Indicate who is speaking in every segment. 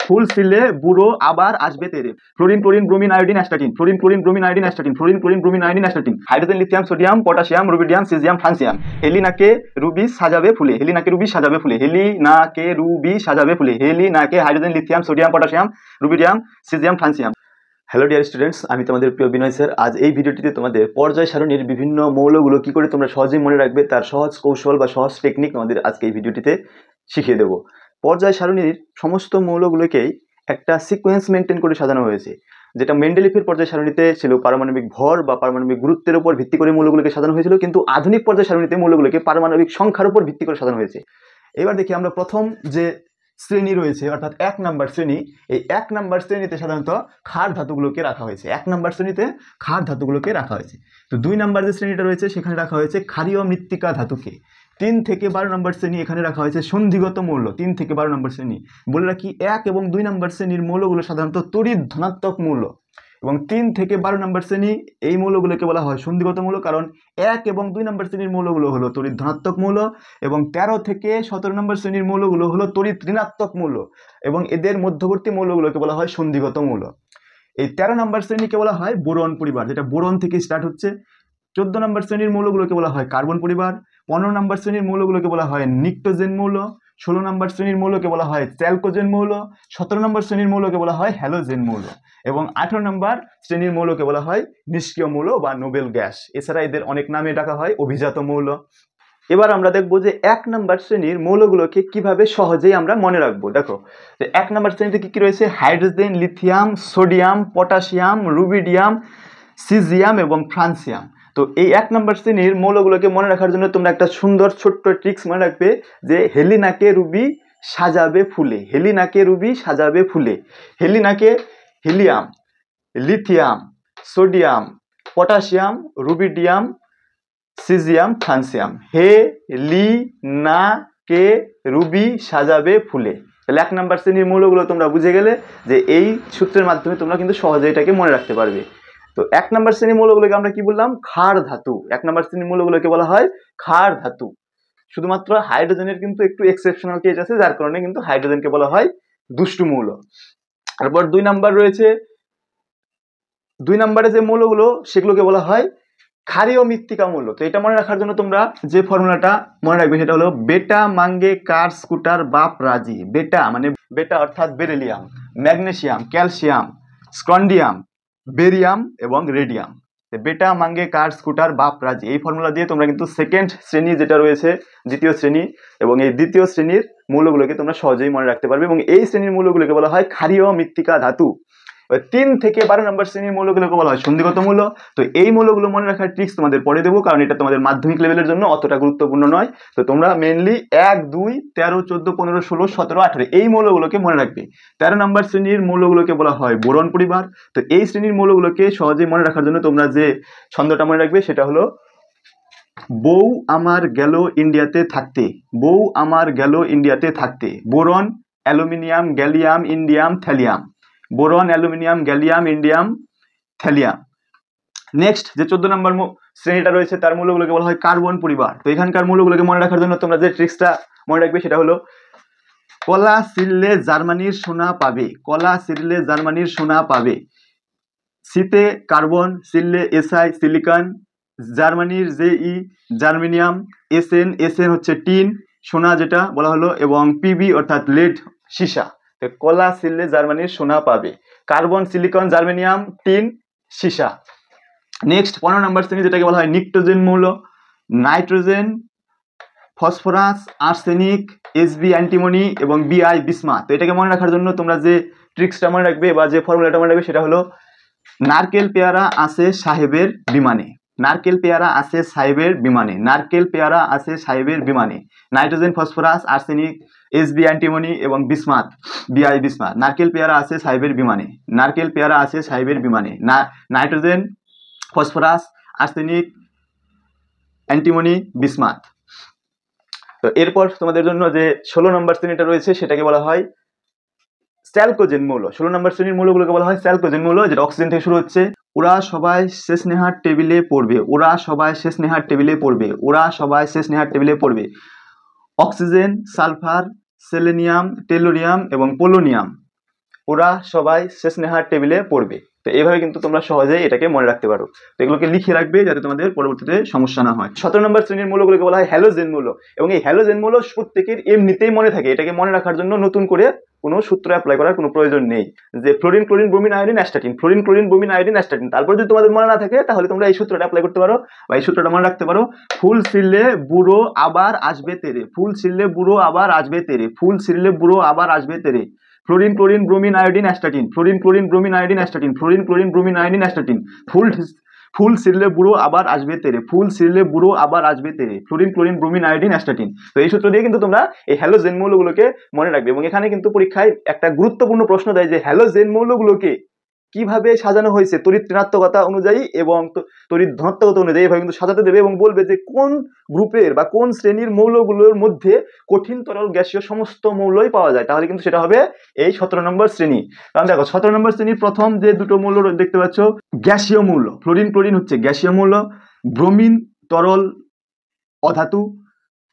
Speaker 1: ফুল সিলে বুড়ো আবার আসবে তেরে। Fluorine chlorine bromine iodine astatine, fluorine chlorine bromine iodine astatine, fluorine chlorine bromine iodine astatine, hydrogen lithium sodium potassium rubidium caesium francium. হেলিনাকে Ruby সাজাবে ফুলে, হেলিনাকে রুবি সাজাবে ফুলে, হেলিনাকে রুবি সাজাবে ফুলে, হেলিনাকে hydrogen lithium sodium potassium rubidium caesium francium. Hello dear students, আমি তোমাদের প্রিয় বিনয় স্যার। আজ এই ভিডিওটিতে তোমাদের পর্যায় সারণীর বিভিন্ন মৌলগুলো কি করে তোমরা সহজেই মনে রাখবে তার সহজ কৌশল বা সহজ টেকনিক তোমাদের আজকে এই ভিডিওটিতে শিখিয়ে দেবো। পর্যায় সারণীর সমস্ত মৌলগুলোকেই একটা সিকোয়েন্স মেনটেন করে সাজানো হয়েছে, যেটা মেন্ডেলিফের পর্যায় সারণীতে ছিল পারমাণবিক ভর বা পারমাণবিক গুরুত্বের উপর ভিত্তি করে মৌলগুলোকে সাজানো হয়েছিল, কিন্তু আধুনিক পর্যায় সারণীতে মৌলগুলোকে পারমাণবিক সংখ্যার উপর ভিত্তি করে সাজানো হয়েছে। এবার দেখি আমরা প্রথম যে শ্রেণী রয়েছে অর্থাৎ 1 নাম্বার শ্রেণী, এই 1 নাম্বার শ্রেণীতে সাধারণত ক্ষার ধাতুগুলোকে রাখা হয়েছে। 1 নাম্বার শ্রেণীতে ক্ষার ধাতুগুলোকে রাখা হয়েছে। তো 2 নাম্বার যে শ্রেণীটা রয়েছে সেখানে রাখা হয়েছে ক্ষারীয় মৃত্তিকা ধাতুকে। 3 থেকে 12 নম্বর শ্রেণী এখানে রাখা হয়েছে সন্ধিগত মৌল। 3 থেকে 12 নম্বর শ্রেণী বলে রাখি 1 এবং 2 নম্বর শ্রেণীর মৌলগুলো সাধারণত তড়িৎ ধনাত্মক মৌল, এবং 3 থেকে 12 নম্বর শ্রেণী এই মৌলগুলোকে বলা হয় সন্ধিগত মৌল, কারণ 1 এবং 2 নম্বর শ্রেণীর মৌলগুলো হলো তড়িৎ ধনাত্মক মৌল, এবং 13 থেকে 17 নম্বর শ্রেণীর মৌলগুলো হলো তড়িৎ ঋণাত্মক মৌল, এবং এদের মধ্যবর্তী মৌলগুলোকে বলা হয় সন্ধিগত মৌল। এই 13 নম্বর শ্রেণীকে বলা হয় বোরন পরিবার, যেটা বোরন থেকে স্টার্ট হচ্ছে। 14 নম্বর শ্রেণীর মৌলগুলোকে বলা হয় কার্বন পরিবার। 15 নম্বর শ্রেণীর মৌলগুলোকে বলা হয় নিক্টোজেন মৌল। 16 নম্বর শ্রেণীর মৌলকে বলা হয় চ্যালকোজেন মৌল। 17 নম্বর শ্রেণীর মৌলকে বলা হয় হ্যালোজেন মৌল, এবং 18 নম্বর শ্রেণীর মৌলকে বলা হয় নিষ্ক্রিয় মৌল বা নোবেল গ্যাস। এছাড়া এদের অনেক নামে ডাকা হয় অভিজাত মৌল। এবার আমরা দেখবো যে 1 নম্বর শ্রেণীর মৌলগুলোকে কিভাবে সহজেই আমরা মনে রাখবো। দেখো, 1 নম্বর শ্রেণীতে কি কি রয়েছে? Hydrogen, lithium, sodium, potassium, rubidium, caesium এবং ফ্রান্সিয়াম। তো এই 1 নম্বর শ্রেণীর মৌলগুলোকে মনে রাখার জন্য তোমরা একটা সুন্দর ছোট্ট ট্রিক্স মনে রাখবে, যে হেলিনাকে রুবি সাজাবে ফুলে, হেলিনাকে রুবি সাজাবে ফুলে। হেলিনাকে helium, lithium, sodium, potassium, rubidium, caesium, francium. হেলিনাকে রুবি সাজাবে ফুলে। তাহলে 1 নম্বর শ্রেণীর মৌলগুলো তোমরা বুঝে গেলে যে এই সূত্রের মাধ্যমে তোমরা কিন্তু সহজে এটাকে মনে রাখতে পারবে। তো 1 নম্বর শ্রেণীর মৌলগুলোকে আমরা কি বললাম? ক্ষার ধাতু। 1 নম্বর শ্রেণীর মৌলগুলোকে বলা হয় ক্ষার ধাতু। শুধুমাত্র হাইড্রোজেনের কিন্তু একটু এক্সেপশনাল কেস আছে, যার কারণে কিন্তু হাইড্রোজেনকে বলা হয় দুষ্টু মৌল। তারপর 2 নাম্বার রয়েছে, 2 নম্বরে যে মৌলগুলো সেগুলোকে বলা হয় ক্ষারীয় মৃত্তিকা মৌল। তো এটা মনে রাখার জন্য তোমরা যে ফর্মুলাটা মনে রাখবে সেটা হলো বেটা মাঙ্গে কার স্কুটার বাপ রাজি। বেটা মানে বেটা অর্থাৎ বেরিলিয়াম, ম্যাগনেসিয়াম, ক্যালসিয়াম, স্কন্ডিয়াম, বেরিয়াম এবং রেডিয়াম। বেটা মাঙ্গে কার স্কুটার বাপ রাজি, এই ফর্মুলা দিয়ে তোমরা কিন্তু সেকেন্ড শ্রেণী যেটা রয়েছে, দ্বিতীয় শ্রেণী, এবং এই দ্বিতীয় শ্রেণীর মৌলগুলোকে তোমরা সহজেই মনে রাখতে পারবে, এবং এই শ্রেণীর মৌলগুলোকে বলা হয় ক্ষারীয় মৃত্তিকা ধাতু। 3 থেকে 12 নম্বর শ্রেণীর মৌলগুলোকে বলা হয় সন্ধিগত মৌল। তো এই মৌলগুলো মনে রাখার ট্রিক্স তোমাদের পরে দেবো, কারণ এটা তোমাদের মাধ্যমিক লেভেলের জন্য অতটা গুরুত্বপূর্ণ নয়। তো তোমরা মেনলি 1, 2, 13, 14, 15, 16, 17, 18 এই মৌলগুলোকে মনে রাখবে। 13 নম্বর শ্রেণীর মৌলগুলোকে বলা হয় বোরন পরিবার। তো এই শ্রেণীর মৌলগুলোকে সহজেই মনে রাখার জন্য তোমরা যে ছন্দটা মনে রাখবে সেটা হলো বউ আমার গেল ইন্ডিয়াতে থাকতে, বউ আমার গেল ইন্ডিয়াতে থাকতে। Boron, aluminium, gallium, indium, thallium. Boron, aluminium, gallium, indium, thallium. Next যে 14 নম্বর শ্রেণীটা রয়েছে তার মৌলগুলোকে বলা হয় কার্বন পরিবার। তো এখানকার মৌলগুলোকে মনে রাখার জন্য তোমরা যে ট্রিক্সটা মনে রাখবে সেটা হলো কলা ছিঁড়লে জার্মানির সোনা পাবে, কলা ছিঁড়লে জার্মানির সোনা পাবে। সিতে কার্বন, ছিঁড়লে এসআই সিলিকন, জার্মানির জেই জার্মেনিয়াম, এসএন, এসএন হচ্ছে টিন সোনা যেটা বলা হলো, এবং পিবি অর্থাৎ লেড সীসা। তো কলা ছিঁড়লে জার্মানির সোনা পাবে, কার্বন, সিলিকন, জার্মেনিয়াম, টিন, সীসা। নেক্সট 15 নম্বর শ্রেণী যেটাকে বলা হয় নিক্টোজেন মৌল, nitrogen, phosphorus, arsenic, SB antimony এবং বিআই বিসমাথ। তো এটাকে মনে রাখার জন্য তোমরা যে ট্রিক্সটা মনে রাখবে বা যে ফর্মুলাটা মনে রাখবে সেটা হলো নারকেল পেয়ারা আছে সাহেবের বিমানে, নারকেল পেয়ারা আছে সাহেবের বিমানে, নারকেল পেয়ারা আছে সাহেবের বিমানে। Nitrogen, phosphorus, arsenic, SB antimony এবং বিসমাথ, বিআই বিসমাথ। নারকেল পেয়ারা আছে সাহেবের বিমানে, নারকেল পেয়ারা আছে সাহেবের বিমানে। Nitrogen, phosphorus, arsenic, antimony, bismuth. তো এরপর তোমাদের জন্য যে 16 নম্বর শ্রেণীটা রয়েছে সেটাকে বলা হয় চ্যালকোজেন মৌল। 16 নম্বর শ্রেণীর মৌলগুলোকে বলা হয় চ্যালকোজেন মৌল, যেটা অক্সিজেন থেকে শুরু হচ্ছে। ওরা সবাই শেষ নেহার টেবিলে পড়বে, ওরা সবাই শেষ নেহার টেবিলে পড়বে, ওরা সবাই শেষ নেহার টেবিলে পড়বে। অক্সিজেন, সালফার, সেলেনিয়াম, টেলোরিয়াম এবং পোলোনিয়াম। ওরা সবাই শেষ নেহার টেবিলে পড়বে। তো এইভাবে কিন্তু তোমরা সহজেই এটাকে মনে রাখতে পারো। তো এগুলোকে লিখে রাখবে যাতে তোমাদের পরবর্তীতে সমস্যা না হয়। 17 নম্বর শ্রেণীর মৌলগুলোকে বলা হয় হ্যালোজেন মৌল, এবং এই হ্যালোজেন মৌল প্রত্যেকের এমনিতেই মনে থাকে। এটাকে মনে রাখার জন্য নতুন করে কোনো সূত্র অ্যাপ্লাই করার কোনো প্রয়োজন নেই, যে fluorine chlorine bromine iodine astatine, fluorine chlorine bromine iodine astatine. তারপর যদি তোমাদের মনে না থাকে তাহলে তোমরা এই সূত্রটা অ্যাপ্লাই করতে পারো বা এই সূত্রটা মনে রাখতে পারো। ফুল ছিঁড়লে বুড়ো আবার আসবে তেরে, ফুল ছিঁড়লে বুড়ো আবার আসবে তেরে, ফুল ছিঁড়লে বুড়ো আবার আসবে তেরে। Fluorine chlorine bromine iodine astatine, fluorine chlorine bromine iodine astatine, fluorine chlorine bromine iodine astatine. ফুল ছিঁড়লে বুড়ো আবার আসবে তেরে, ফুল ছিঁড়লে বুড়ো আবার আসবে তেরে, fluorine chlorine bromine iodine astatine. তো এই সূত্র দিয়ে কিন্তু তোমরা এই হ্যালোজেন মৌলগুলোকে মনে রাখবে। এবং এখানে কিন্তু পরীক্ষায় একটা গুরুত্বপূর্ণ প্রশ্ন দেয় যে হ্যালোজেন মৌলগুলোকে কিভাবে সাজানো হয়েছে তড়িৎ ঋণাত্মকতা অনুযায়ী এবং তড়িৎ ধনাত্মকতা অনুযায়ী, এভাবে কিন্তু সাজাতে দেবে এবং বলবে যে কোন গ্রুপের বা কোন শ্রেণীর মৌলগুলোর মধ্যে কঠিন তরল গ্যাসীয় সমস্ত মৌলই পাওয়া যায়। তাহলে কিন্তু সেটা হবে এই 17 নম্বর শ্রেণী। কারণ দেখো 17 নম্বর শ্রেণীর প্রথম যে দুটো মৌল দেখতে পাচ্ছ গ্যাসীয় মৌল, ফ্লোরিন ক্লোরিন হচ্ছে গ্যাসীয় মৌল, ব্রোমিন তরল অধাতু,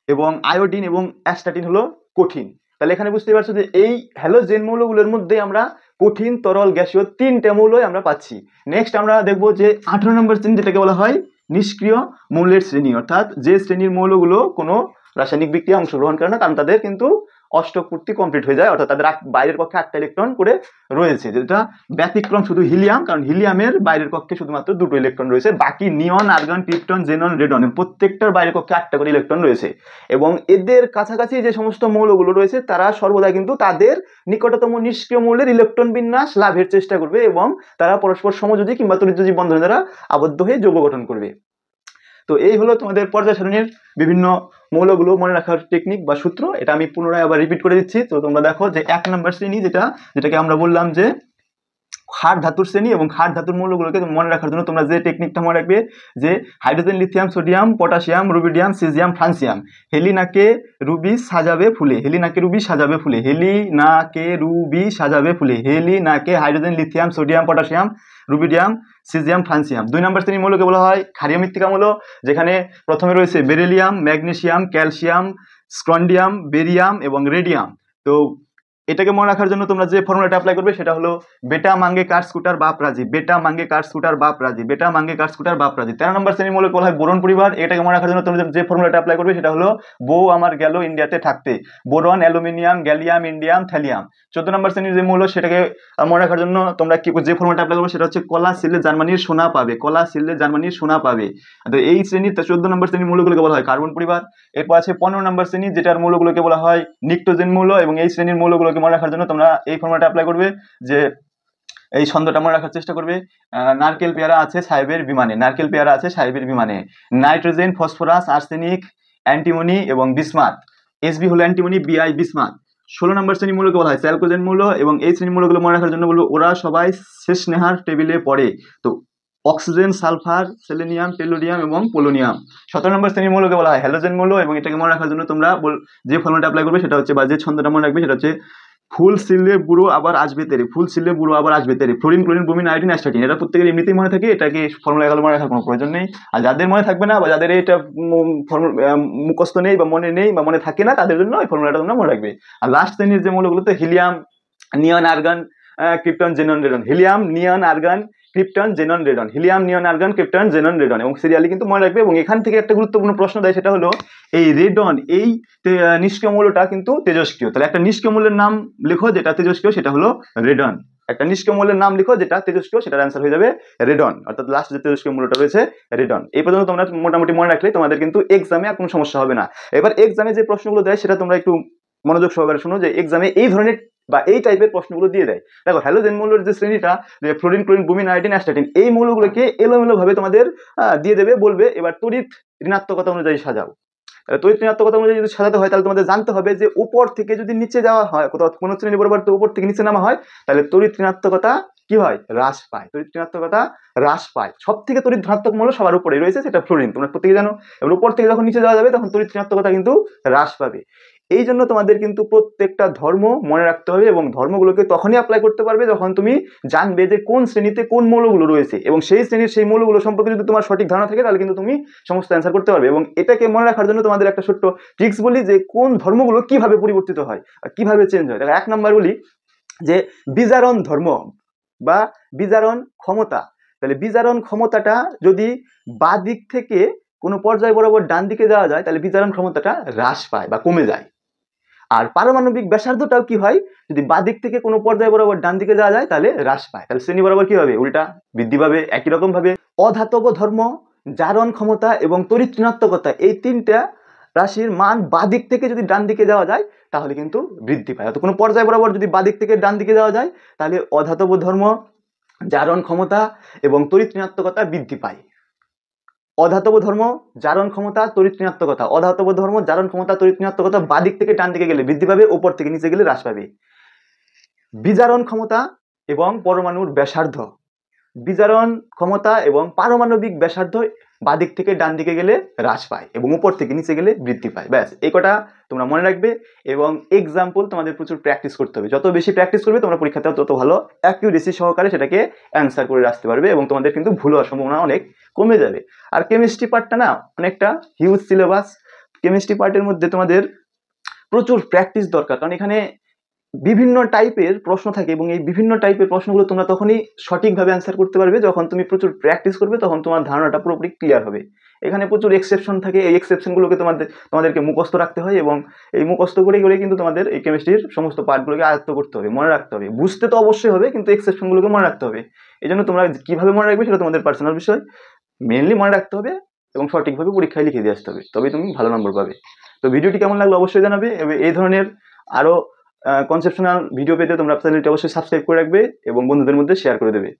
Speaker 1: এবং আয়োডিন এবং অ্যাস্টাটিন হলো কঠিন। তাহলে এখানে বুঝতে পারছো যে এই হ্যালোজেন মৌলগুলোর মধ্যে আমরা কঠিন তরল গ্যাসীয় তিনটে মৌলই আমরা পাচ্ছি। নেক্সট আমরা দেখবো যে 18 নম্বর শ্রেণী, যেটাকে বলা হয় নিষ্ক্রিয় মৌলের শ্রেণী, অর্থাৎ যে শ্রেণীর মৌলগুলো কোনো রাসায়নিক বিক্রিয়া অংশগ্রহণ করে না, কারণ তাদের কিন্তু অষ্টক পূর্তি কমপ্লিট হয়ে যায়, অর্থাৎ তাদের বাইরের কক্ষে 8টা ইলেকট্রন করে রয়েছে, যেটা ব্যতিক্রম শুধু হিলিয়াম, কারণ হিলিয়ামের বাইরের কক্ষে শুধুমাত্র 2টো ইলেকট্রন রয়েছে, বাকি নিয়ন আর্গন ক্রিপ্টন জেনন রেডন প্রত্যেকটার বাইরের কক্ষে 8টা করে ইলেকট্রন রয়েছে। এবং এদের কাছাকাছি যে সমস্ত মৌলগুলো রয়েছে তারা সর্বদা কিন্তু তাদের নিকটতম নিষ্ক্রিয় মৌলের ইলেকট্রন বিন্যাস লাভের চেষ্টা করবে এবং তারা পরস্পর সমযোজী কিংবা তড়িৎযোজী বন্ধন দ্বারা আবদ্ধ হয়ে যৌগ গঠন করবে। তো এই হলো তোমাদের পর্যায় সারণীর বিভিন্ন মৌলগুলো মনে রাখার টেকনিক বা সূত্র। এটা আমি পুনরায় আবার রিপিট করে দিচ্ছি। তো তোমরা দেখো যে 1 নম্বর শ্রেণী যেটাকে আমরা বললাম যে ক্ষার ধাতুর শ্রেণী, এবং ক্ষার ধাতুর মৌলগুলোকে মনে রাখার জন্য তোমরা যে টেকনিকটা মনে রাখবে যে hydrogen lithium sodium potassium rubidium caesium francium, হেলিনাকে রুবি সাজাবে ফুলে, হেলিনাকে রুবি সাজাবে ফুলে, হেলিনাকে রুবি সাজাবে ফুলে, হেলিনাকে hydrogen lithium sodium potassium rubidium caesium francium. 2 নম্বর শ্রেণীর মৌলকে বলা হয় ক্ষারীয় মৃত্তিকা মৌল, যেখানে প্রথমে রয়েছে বেরিলিয়াম ম্যাগনেসিয়াম ক্যালসিয়াম স্ক্রন্ডিয়াম বেরিয়াম এবং রেডিয়াম। তো এটাকে মনে রাখার জন্য তোমরা যে ফর্মুলাটা অ্যাপ্লাই করবে সেটা হলো বেটা মাঙ্গে কার স্কুটার বাপ রাজি, বেটা মাঙ্গে কার স্কুটার বাপ রাজি, বেটা মাঙ্গে কার স্কুটার বাপ রাজি। 13 নম্বর শ্রেণীর মৌলকে বলা হয় বোরন পরিবার। এটাকে মনে রাখার জন্য তোমরা যে ফর্মুলাটা অ্যাপ্লাই করবে সেটা হলো বউ আমার গেল ইন্ডিয়াতে থাকতে, boron aluminium gallium indium thallium. 14 নম্বর শ্রেণীর যে মৌল সেটাকে মনে রাখার জন্য তোমরা কি যে ফর্মুলাটা অ্যাপ্লাই করবে সেটা হচ্ছে কলা সিললে জার্মানির সোনা পাবে, কলা সিললে জার্মানির সোনা পাবে। তো এই শ্রেণীর 14 নম্বর শ্রেণীর মৌলগুলোকে বলা হয় কার্বন পরিবার। এরপর আছে 15 নম্বর শ্রেণী, যেটার মৌলগুলোকে বলা হয় নিকটোজেন মৌল, এবং এই শ্রেণীর মৌলগুলোকে মনে রাখার জন্য তোমরা এই ফর্মুলাটা অ্যাপ্লাই করবে যে এই ছন্দটা মনে রাখার চেষ্টা করবে নারকেল পেয়ারা আছে সাহেবের বিমানে, নারকেল পেয়ারা আছে সাহেবের বিমানে। নাইট্রোজেন ফসফরাস আর্সেনিক অ্যান্টিমনি এবং বিসমাথ, এসবি হলো অ্যান্টিমনি বিআই বিসমাথ। 16 নম্বর শ্রেণীর মৌলকে বলা হয় স্যালকোজেন মৌল, এবং এই শ্রেণীর মৌলগুলো মনে রাখার জন্য বলবো ওরা সবাই শেষ নেহার টেবিলে পড়ে। তো অক্সিজেন সালফার সেলেনিয়াম টেলুরিয়াম এবং পোলোনিয়াম। 17 নম্বর শ্রেণীর মৌলকে বলা হয় হ্যালোজেন মৌল, এবং এটাকে মনে রাখার জন্য তোমরা যে ফর্মুলাটা অ্যাপ্লাই করবে সেটা হচ্ছে বা যে ছন্দটা মনে রাখবে সেটা হচ্ছে ফুল ছিঁড়লে বুড়ো আবার আসবে তেরে, ফুল ছিঁড়লে বুড়ো আবার আসবে তেরে, fluorine chlorine bromine iodine astatine. এটা প্রত্যেকের এমনিতেই মনে থাকে, এটাকে ফর্মুলা এগুলো মনে রাখার কোনো প্রয়োজন নেই। আর যাদের মনে থাকবে না বা যাদের এটা মুখস্থ নেই বা মনে নেই বা মনে থাকে না তাদের জন্য এই ফর্মুলাটা তোমরা মনে রাখবে। আর লাস্ট শ্রেণীর যে মৌলগুলোতে helium neon argon krypton xenon radon, helium neon argon krypton xenon radon, helium neon argon krypton xenon radon, এবং সিরিয়ালি কিন্তু মনে রাখবে। এবং এখান থেকে একটা গুরুত্বপূর্ণ প্রশ্ন দেয় সেটা হলো এই রেডন এই নিষ্ক্রিয় মৌলটা কিন্তু তেজস্ক্রিয়। তাহলে একটা নিষ্ক্রিয় মৌলের নাম লিখো যেটা তেজস্ক্রিয়, সেটা হলো রেডন। একটা নিষ্ক্রিয় মৌলের নাম লিখো যেটা তেজস্ক্রিয়, সেটার অ্যান্সার হয়ে যাবে রেডন, অর্থাৎ লাস্ট যে তেজস্ক্রিয় মৌলটা রয়েছে রেডন। এই পর্যন্ত তোমরা মোটামুটি মনে রাখলে তোমাদের কিন্তু এক্সামে আর কোনো সমস্যা হবে না। এবার এক্সামে যে প্রশ্নগুলো দেয় সেটা তোমরা একটু মনোযোগ সহকারে শুনো, যে এক্সামে এই ধরনের বা এই টাইপের প্রশ্নগুলো দিয়ে দেয়। দেখো হ্যালোজেন মৌলের যে শ্রেণীটা যে fluorine chlorine bromine iodine astatine, এই মৌলগুলোকে এলোমেলো ভাবে তোমাদের দিয়ে দেবে, বলবে এবার তড়িৎ ঋণাত্মকতা অনুযায়ী সাজাও। তড়িৎ ঋণাত্মকতা অনুযায়ী যদি সাজাতে হয় তাহলে তোমাদের জানতে হবে যে উপর থেকে যদি নিচে যাওয়া হয়, কোথাও কোনো শ্রেণী বরাবর তো উপর থেকে নিচে নামা হয়, তাহলে তড়িৎ ঋণাত্মকতা কি হয়? হ্রাস পায়। তড়িৎ ঋণাত্মকতা হ্রাস পায়। সব থেকে তড়িৎ ধনাত্মক মৌল সবার উপরে রয়েছে, সেটা ফ্লোরিন, তোমরা প্রত্যেকে জানো। এবার উপর থেকে যখন নিচে যাওয়া যাবে তখন তড়িৎ ঋণাত্মকতা কিন্তু হ্রাস পাবে। এই জন্য তোমাদের কিন্তু প্রত্যেকটা ধর্ম মনে রাখতে হবে, এবং ধর্মগুলোকে তখনই অ্যাপ্লাই করতে পারবে যখন তুমি জানবে যে কোন শ্রেণীতে কোন মৌলগুলো রয়েছে, এবং সেই শ্রেণীর সেই মৌলগুলো সম্পর্কে যদি তোমার সঠিক ধারণা থাকে তাহলে কিন্তু তুমি সমস্ত অ্যান্সার করতে পারবে। এবং এটাকে মনে রাখার জন্য তোমাদের একটা ছোট্ট ট্রিক্স বলি যে কোন ধর্মগুলো কিভাবে পরিবর্তিত হয় আর কিভাবে চেঞ্জ হয়। দেখো 1 নম্বর বলি যে বিজারণ ধর্ম বা বিজারণ ক্ষমতা, তাহলে বিজারণ ক্ষমতাটা যদি বাঁ দিক থেকে কোনো পর্যায় বরাবর ডান দিকে যাওয়া যায় তাহলে বিজারণ ক্ষমতাটা হ্রাস পায় বা কমে যায়। আর পারমাণবিক ব্যাসার্ধটাও কি হয়, যদি বাঁ দিক থেকে কোনো পর্যায় বরাবর ডান দিকে যাওয়া যায় তাহলে হ্রাস পায়। তাহলে শ্রেণী বরাবর কি হবে, উল্টা বৃদ্ধি পাবে। একই রকম ভাবে অধাতব ধর্ম, জারণ ক্ষমতা এবং তড়িৎ ঋণাত্মকতা, এই তিনটা রাশির মান বাঁ দিক থেকে যদি ডান দিকে যাওয়া যায় তাহলে কিন্তু বৃদ্ধি পায়। অর্থাৎ কোনো পর্যায় বরাবর যদি বাঁ দিক থেকে ডান দিকে যাওয়া যায় তাহলে অধাতব ধর্ম, জারণ ক্ষমতা এবং তড়িৎ ঋণাত্মকতা বৃদ্ধি পায়। অধাতব ধর্ম, জারণ ক্ষমতা, তড়িৎ ঋণাত্মকতা, অধাতব ধর্ম, জারণ ক্ষমতা, তড়িৎ ঋণাত্মকতা বাঁ দিক থেকে ডান দিকে গেলে বৃদ্ধি পাবে, উপর থেকে নিচে গেলে হ্রাস পাবে। বিজারণ ক্ষমতা এবং পরমাণুর ব্যাসার্ধ, বিজারণ ক্ষমতা এবং পারমাণবিক ব্যাসার্ধ বাঁ দিক থেকে ডান দিকে গেলে হ্রাস পায় এবং উপর থেকে নিচে গেলে বৃদ্ধি পায়। ব্যাস, এই কটা তোমরা মনে রাখবে এবং এক্সাম্পল তোমাদের প্রচুর প্র্যাকটিস করতে হবে। যত বেশি প্র্যাকটিস করবে তোমরা পরীক্ষাতে তত ভালো অ্যাকিউরেসি সহকারে সেটাকে অ্যান্সার করে আসতে পারবে এবং তোমাদের কিন্তু ভুল হওয়ার সম্ভাবনা অনেক কমে যাবে। আর কেমিস্ট্রি পার্টটা না অনেকটা হিউজ সিলেবাস। কেমিস্ট্রি পার্টের মধ্যে তোমাদের প্রচুর প্র্যাকটিস দরকার, কারণ এখানে বিভিন্ন টাইপের প্রশ্ন থাকে এবং এই বিভিন্ন টাইপের প্রশ্নগুলো তোমরা তখনই সঠিকভাবে অ্যান্সার করতে পারবে যখন তুমি প্রচুর প্র্যাকটিস করবে, তখন তোমার ধারণাটা পুরোপুরি ক্লিয়ার হবে। এখানে প্রচুর এক্সেপশন থাকে, এই এক্সেপশনগুলোকে তোমাদেরকে মুখস্থ রাখতে হয় এবং এই মুখস্থ করে করে কিন্তু তোমাদের এই কেমিস্ট্রির সমস্ত পার্টগুলোকে আয়ত্ত করতে হবে, মনে রাখতে হবে। বুঝতে তো অবশ্যই হবে, কিন্তু এক্সেপশনগুলোকে মনে রাখতে হবে। এই জন্য তোমরা কিভাবে মনে রাখবে সেটা তোমাদের পার্সোনাল বিষয়, মেনলি মনে রাখতে হবে এবং সঠিকভাবে পরীক্ষায় লিখে দিয়ে আসতে হবে, তবেই তুমি ভালো নম্বর পাবে। তো ভিডিওটি কেমন লাগলো অবশ্যই জানাবে। এই ধরনের আরো কনসেপশনাল ভিডিও পেতে তোমরা চ্যানেলটি অবশ্যই সাবস্ক্রাইব করে রাখবে এবং বন্ধুদের মধ্যে শেয়ার করে দেবে।